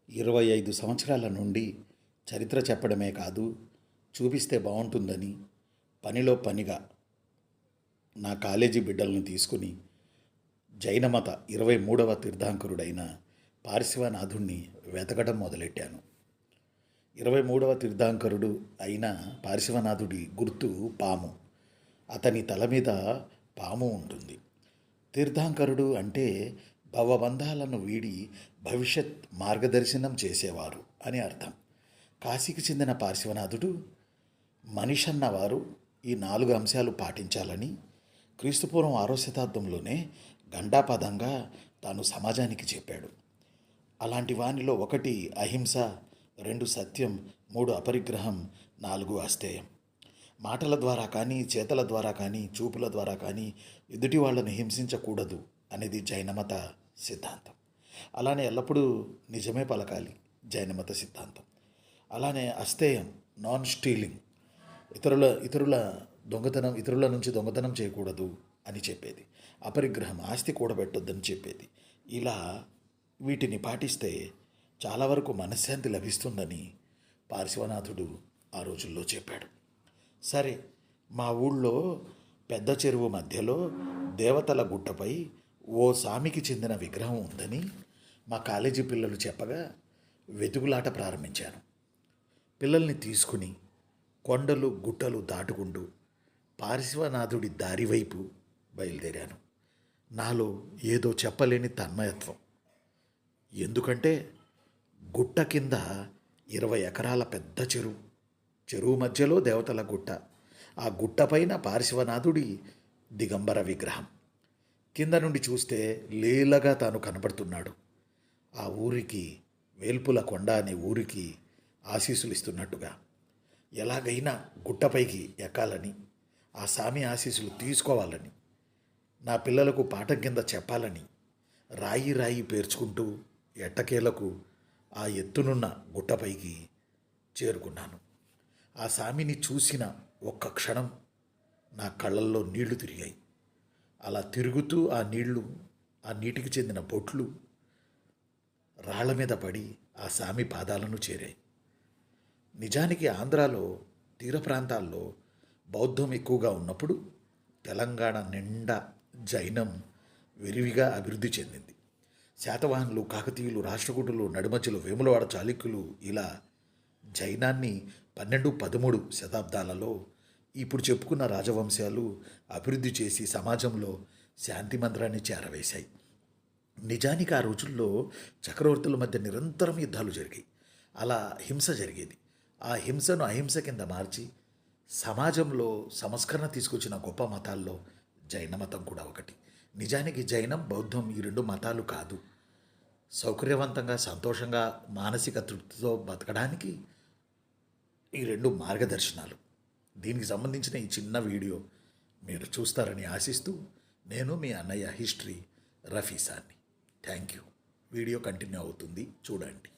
25 సంవత్సరాల నుండి చరిత్ర చెప్పడమే కాదు, చూపిస్తే బాగుంటుందని పనిలో పనిగా నా కాలేజీ బిడ్డలను తీసుకుని జైనమత 23వ తీర్థంకరుడైన పార్శ్వనాథుణ్ణి వెతకడం మొదలెట్టాను. 23వ తీర్థంకరుడు అయిన పార్శ్వనాథుడి గుర్తు పాము. అతని తల మీద పాము ఉంటుంది. తీర్థంకరుడు అంటే భవబంధాలను వీడి భవిష్యత్ మార్గదర్శనం చేసేవారు అని అర్థం. కాశీకి చెందిన పార్శ్వనాథుడు మనిషన్నవారు ఈ 4 అంశాలు పాటించాలని క్రీస్తుపూర్వం 6వ శతాబ్దంలోనే గండాపదంగా తాను సమాజానికి చెప్పాడు. అలాంటి వానిలో 1 అహింస, 2 సత్యం, 3 అపరిగ్రహం, 4 అస్థేయం. మాటల ద్వారా కానీ, చేతల ద్వారా కానీ, చూపుల ద్వారా కానీ ఎదుటి వాళ్ళని హింసించకూడదు అనేది జైనమత సిద్ధాంతం. అలానే ఎల్లప్పుడూ నిజమే పలకాలి జైనమత సిద్ధాంతం. అలానే అస్థేయం, నాన్ స్టీలింగ్, ఇతరుల నుంచి దొంగతనం చేయకూడదు అని చెప్పేది. అపరిగ్రహం, ఆస్తి కూడబెట్టొద్దని చెప్పేది. ఇలా వీటిని పాటిస్తే చాలా వరకు మనశ్శాంతి లభిస్తుందని పార్శ్వనాథుడు ఆ రోజుల్లో చెప్పాడు. సరే, మా ఊళ్ళో పెద్ద చెరువు మధ్యలో దేవతల గుట్టపై ఓ సామికి చెందిన విగ్రహం ఉందని మా కాలేజీ పిల్లలు చెప్పగా వెతుకులాట ప్రారంభించాను. పిల్లల్ని తీసుకుని కొండలు గుట్టలు దాటుకుంటూ పార్శ్వనాథుడి దారి వైపు బయలుదేరాను. నాలో ఏదో చెప్పలేని తన్మయత్వం. ఎందుకంటే గుట్ట కింద 20 ఎకరాల పెద్ద చెరువు మధ్యలో దేవతల గుట్ట. ఆ గుట్టపైన పార్శ్వనాథుడి దిగంబర విగ్రహం. కింద నుండి చూస్తే లీలగా తాను కనపడుతున్నాడు. ఆ ఊరికి, వేల్పుల కొండ అనే ఊరికి ఆశీస్సులు ఇస్తున్నట్టుగా. ఎలాగైనా గుట్టపైకి ఎక్కాలని, ఆ సామి ఆశీస్సులు తీసుకోవాలని, నా పిల్లలకు పాఠం కింద చెప్పాలని రాయి రాయి పేర్చుకుంటూ ఎట్టకేలకు ఆ ఎత్తునున్న గుట్టపైకి చేరుకున్నాను. ఆ సామిని చూసిన ఒక్క క్షణం నా కళ్ళల్లో నీళ్లు తిరిగాయి. అలా తిరుగుతూ ఆ నీటికి చెందిన బొట్లు రాళ్ల మీద పడి ఆ సామి పాదాలను చేరాయి. నిజానికి ఆంధ్రాలో తీర ప్రాంతాల్లో బౌద్ధం ఎక్కువగా ఉన్నప్పుడు తెలంగాణ నిండా జైనం విరివిగా అభివృద్ధి చెందింది. శాతవాహనులు, కాకతీయులు, రాష్ట్రకూటులు, నడిమధ్యలు వేములవాడ చాళుక్యులు ఇలా జైనాన్ని 12, 13 శతాబ్దాలలో ఇప్పుడు చెప్పుకున్న రాజవంశాలు అభివృద్ధి చేసి సమాజంలో శాంతి మంత్రాన్ని చేరవేశాయి. నిజానికి ఆ రోజుల్లో చక్రవర్తుల మధ్య నిరంతరం యుద్ధాలు జరిగాయి. అలా హింస జరిగేది. ఆ హింసను అహింస కింద మార్చి సమాజంలో సంస్కరణ తీసుకొచ్చిన గొప్ప మతాల్లో జైన మతం కూడా ఒకటి. నిజానికి జైనం, బౌద్ధం ఈ 2 మతాలు కాదు. సౌకర్యవంతంగా, సంతోషంగా, మానసిక తృప్తితో బతకడానికి ఈ 2 మార్గదర్శనాలు. దీనికి సంబంధించిన ఈ చిన్న వీడియో మీరు చూస్తారని ఆశిస్తూ నేను మీ అన్నయ్య హిస్టరీ రఫీసాన్ని. Thank you. వీడియో కంటిన్యూ అవుతుంది, చూడండి.